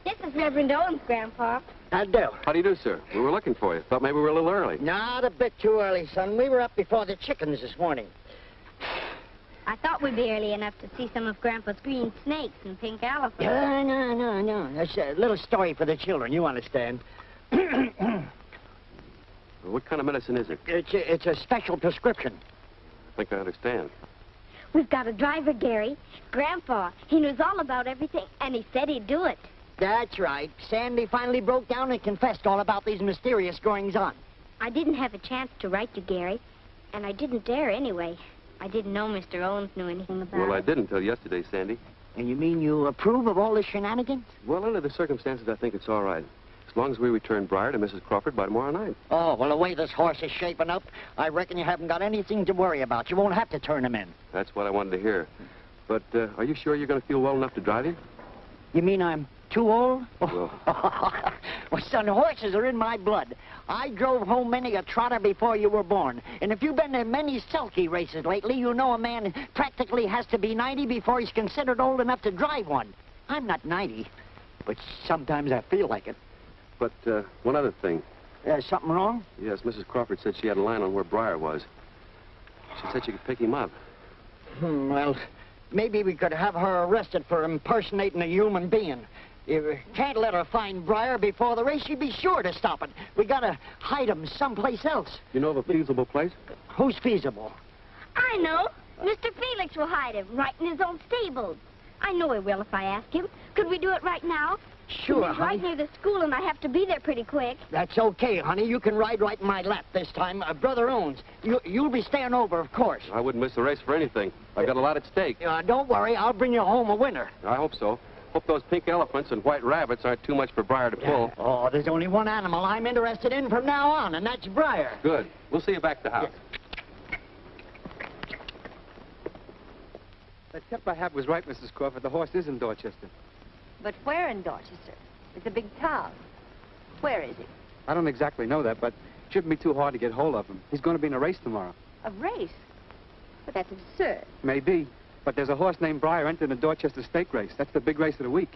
This is Reverend Owens, Grandpa. How do? How do you do, sir? We were looking for you. Thought maybe we were a little early. Not a bit too early, son. We were up before the chickens this morning. I thought we'd be early enough to see some of Grandpa's green snakes and pink elephants. No. That's a little story for the children, you understand. What kind of medicine is it? It's a special prescription. I think I understand. We've got a driver, Gary. Grandpa, he knows all about everything, and he said he'd do it. That's right. Sandy finally broke down and confessed all about these mysterious goings-on. I didn't have a chance to write you, Gary, and I didn't dare anyway. I didn't know Mr. Owens knew anything about it. Well, I didn't until yesterday, Sandy. And you mean you approve of all this shenanigans? Well, under the circumstances, I think it's all right. As long as we return Briar to Mrs. Crawford by tomorrow night. Oh, well, the way this horse is shaping up, I reckon you haven't got anything to worry about. You won't have to turn him in. That's what I wanted to hear. But are you sure you're going to feel well enough to drive him? You mean I'm too old? Well, Well, son, horses are in my blood. I drove home many a trotter before you were born. And if you've been to many sulky races lately, you know a man practically has to be 90 before he's considered old enough to drive one. I'm not 90, but sometimes I feel like it. but one other thing. Something wrong? Yes, Mrs. Crawford said she had a line on where Briar was. She said she could pick him up. Well, maybe we could have her arrested for impersonating a human being. You can't let her find Briar before the race. She'd be sure to stop it. We gotta hide him someplace else. You know of a feasible place? Who's feasible? I know. Mr. Felix will hide him right in his own stables. I know he will if I ask him. Could we do it right now? Sure, He's right honey. near the school, and I have to be there pretty quick. That's okay, honey. You can ride right in my lap this time. Brother Owens, you'll be staying over, of course. I wouldn't miss the race for anything. I've got a lot at stake. Don't worry. I'll bring you home a winner. I hope so. Hope those pink elephants and white rabbits aren't too much for Briar to pull. Oh, there's only one animal I'm interested in from now on, and that's Briar. Good. We'll see you back at the house. That tip I had was right, Mrs. Crawford. The horse is in Dorchester. But where in Dorchester? It's a big town. Where is he? I don't exactly know that, but it shouldn't be too hard to get hold of him. He's going to be in a race tomorrow. A race? But that's absurd. Maybe. But there's a horse named Briar entered the Dorchester stake race. That's the big race of the week.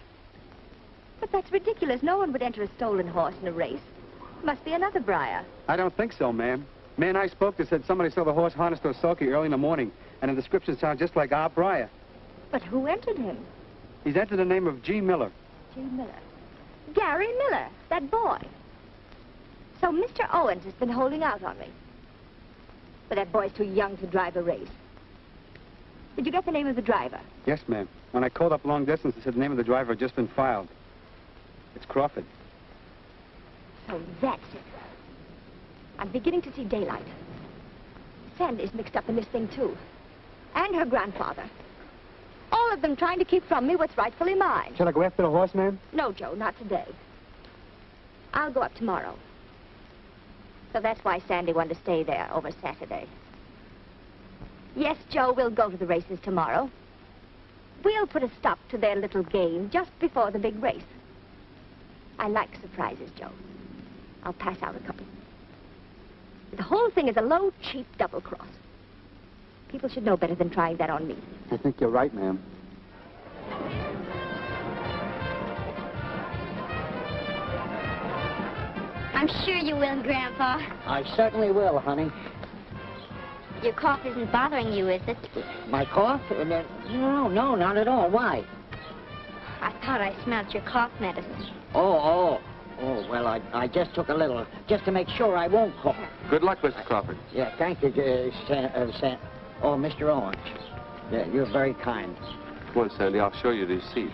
But that's ridiculous. No one would enter a stolen horse in a race. Must be another Briar. I don't think so, ma'am. Man I spoke to said somebody saw the horse harnessed to a sulky early in the morning, and the description sounds just like our Briar. But who entered him? He's entered the name of G. Miller. G. Miller. Gary Miller, that boy. So Mr. Owens has been holding out on me. But that boy's too young to drive a race. Did you get the name of the driver? Yes, ma'am. When I called up long distance, they said the name of the driver had just been filed. It's Crawford. So that's it. I'm beginning to see daylight. Sandy's mixed up in this thing, too. And her grandfather. All of them trying to keep from me what's rightfully mine. Shall I go after the horse, ma'am? No, Joe, not today. I'll go up tomorrow. So that's why Sandy wanted to stay there over Saturday. Yes, Joe, we'll go to the races tomorrow. We'll put a stop to their little game just before the big race. I like surprises, Joe. I'll pass out a couple. The whole thing is a low, cheap double-cross. People should know better than trying that on me. I think you're right, ma'am. I'm sure you will, Grandpa. I certainly will, honey. Your cough isn't bothering you, is it? My cough? No, not at all. Why? I thought I smelled your cough medicine. Oh, well, I just took a little, just to make sure I won't cough. Good luck, Mr. Crawford. Yeah, thank you, Oh, Mr. Owens. Yeah, you're very kind. Come on, Sandy, I'll show you the seat.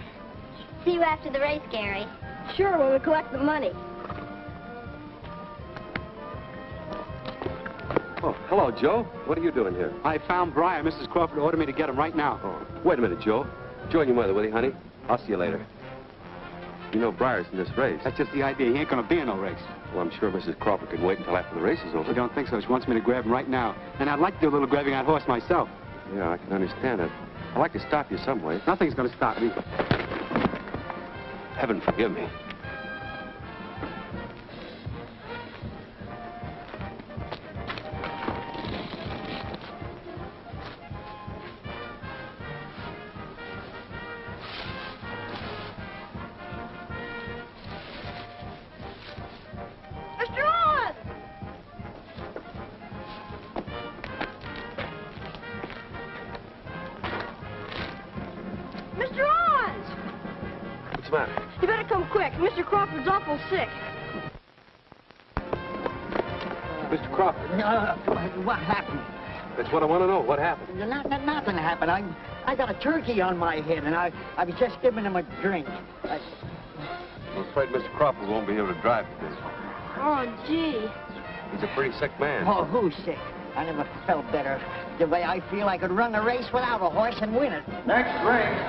See you after the race, Gary. Sure, when we collect the money. Oh, hello, Joe. What are you doing here? I found Briar. Mrs. Crawford ordered me to get him right now. Oh, wait a minute, Joe. Join your mother, will you, honey? I'll see you later. You know Briar's in this race. That's just the idea. He ain't going to be in no race. Well, I'm sure Mrs. Crawford can wait until after the race is over. I don't think so. She wants me to grab him right now. And I'd like to do a little grabbing on horse myself. Yeah, I can understand it. I'd like to stop you some way. Nothing's going to stop me. Heaven forgive me. What's the matter? You better come quick. Mr. Crawford's awful sick. Mr. Crawford. What happened? That's what I want to know. What happened? Nothing happened. I got a turkey on my head, and I was just giving him a drink. I'm afraid Mr. Crawford won't be able to drive today. Oh, gee. He's a pretty sick man. Oh, who's sick? I never felt better. The way I feel, I could run a race without a horse and win it. Next race,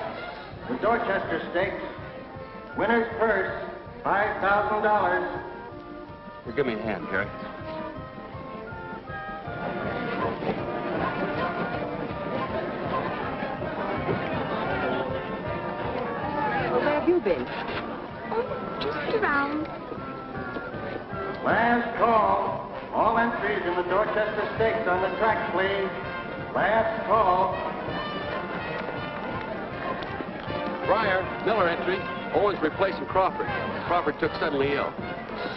the Dorchester Stakes. Winner's purse, $5,000. Well, give me a hand, Gary. Well, where have you been? Oh, just around. Last call. All entries in the Dorchester Stakes on the track, please. Last call. Breyer, Miller entry. Owen's replacing Crawford. Crawford took suddenly ill.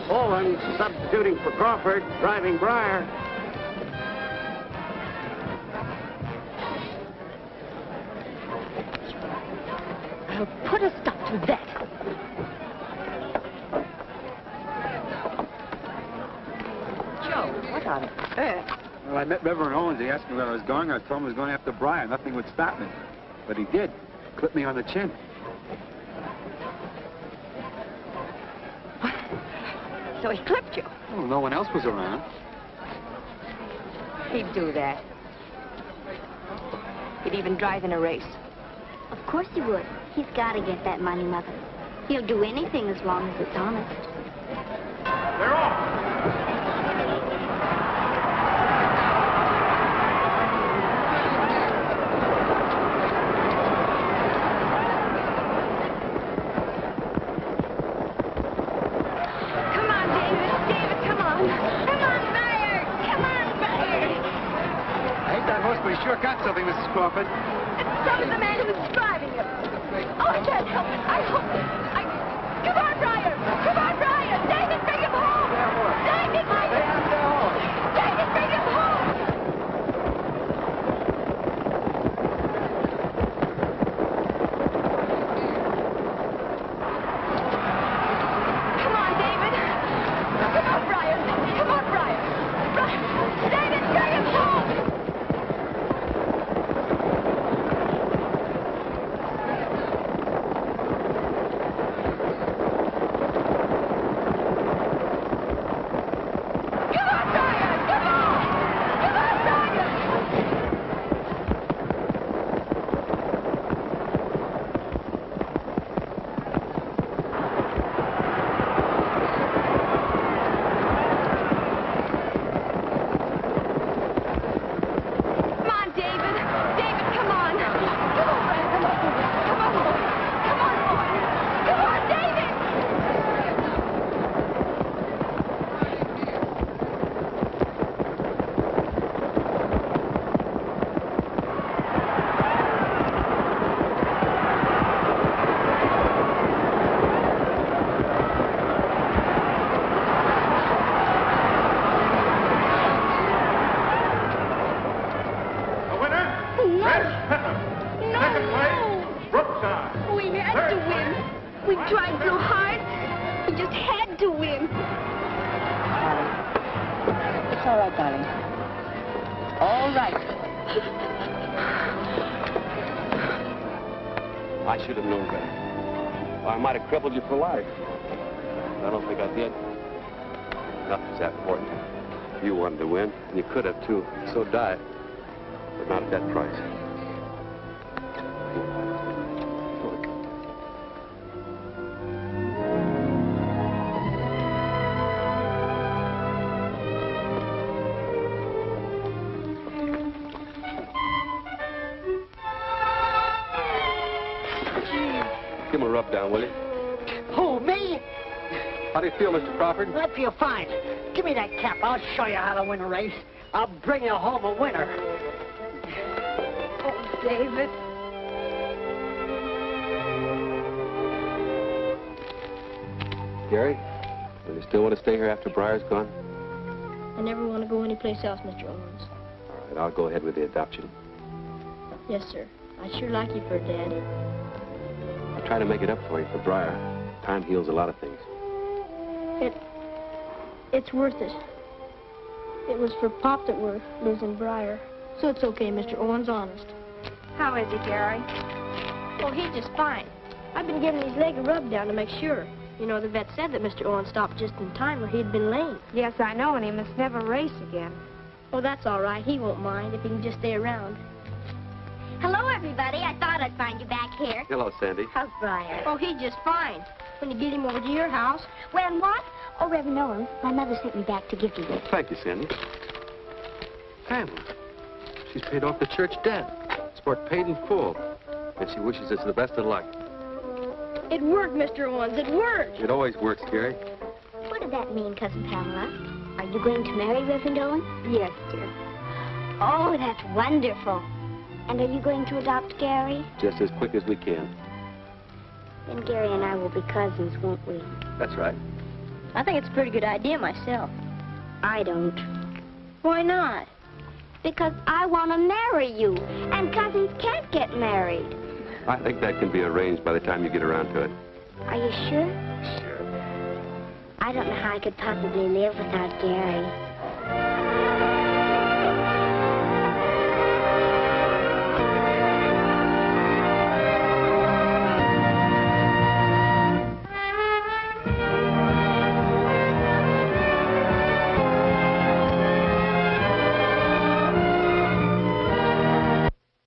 Owen substituting for Crawford, driving Breyer. I'll put a stop to that. Joe, what on earth? Well, I met Reverend Owens. He asked me where I was going. I told him I was going after Brian. Nothing would stop me. But he did. Clipped me on the chin. What? So he clipped you? Well, no one else was around. He'd do that. He'd even drive in a race. Of course he would. He's got to get that money, Mother. He'll do anything as long as it's honest. They're off. Come on, David. David, come on. Come on, Byard. Come on, Byard. I think that horse, but he sure got something, Mrs. Crawford. So is the man who was driving him. Oh, I can't help it. I hope it. Come on, Brian. Come on, Brian. David, bring him home. David, bring him home. David, bring him home. Come on, David. Come on, Brian. Come on, Brian. Brian. David, bring him home. I should have known better. Or I might have crippled you for life. I don't think I did. Nothing's that important. You wanted to win, and you could have, too. So die. But not at that price. Give him a rub down, will you? Who, me? How do you feel, Mr. Crawford? I feel fine. Give me that cap. I'll show you how to win a race. I'll bring you home a winner. Oh, David. Gary, do you still want to stay here after Breyer's gone? I never want to go anyplace else, Mr. Owens. All right, I'll go ahead with the adoption. Yes, sir. I'd sure like you for a dad. I'll try to make it up for you for Briar. Time heals a lot of things. It's worth it. It was for Pop that we're losing Briar. So it's okay, Mr. Owen's honest. How is he, Gary? Oh, he's just fine. I've been giving his leg a rub down to make sure. You know, the vet said that Mr. Owen stopped just in time or he'd been lame. Yes, I know, and he must never race again. Oh, that's all right. He won't mind if he can just stay around. Hello, everybody. I thought I'd find you back here. Hello, Sandy. How's Briar? Oh, he's just fine. When you get him over to your house. When what? Oh, Reverend Owen, my mother sent me back to give to you. Thank you, Sandy. Pamela, she's paid off the church debt. Sport paid in full. And she wishes us the best of luck. It worked, Mr. Owens. It worked. It always works, Gary. What does that mean, Cousin Pamela? Are you going to marry Reverend Owen? Yes, dear. Oh, that's wonderful. And are you going to adopt Gary? Just as quick as we can. Then Gary and I will be cousins, won't we? That's right. I think it's a pretty good idea myself. I don't. Why not? Because I want to marry you, and cousins can't get married. I think that can be arranged by the time you get around to it. Are you sure? Sure. I don't know how I could possibly live without Gary.